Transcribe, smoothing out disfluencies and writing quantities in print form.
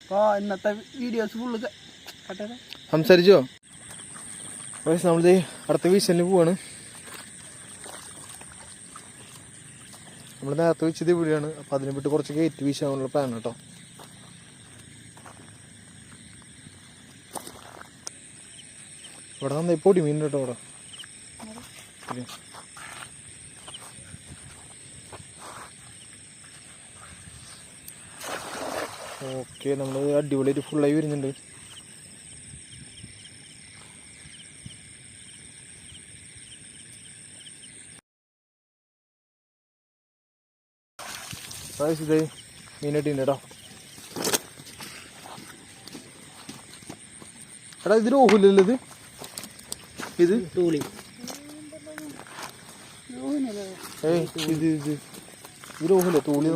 അപ്പോൾ ഇന്നത്തെ videos full സംസാരിച്ചോ? നമ്മളിത് അടുത്ത വീശലിന് പോവാണ്. നമ്മൾ നേരത്തെ വെച്ചത് ഇവിടെയാണ്. അപ്പം അതിനെ വിട്ട് കുറച്ച് കയറ്റി വീശാനുള്ള പ്ലാൻ കേട്ടോ. ഇവിടെ നന്നായി പൊടി മീൻ കേട്ടോ. ഇവിടെ ഓക്കെ, നമ്മൾ അടിപൊളിയായിട്ട് ഫുള്ളായി വരുന്നുണ്ട്. ഇതേ മീനായിട്ടുണ്ട് കേട്ടോ. എടാ ഇത് രോഹുലല്ലോ. ഇത് ടൂളി ഏയ് ഇത് രോഹുല തൂളി.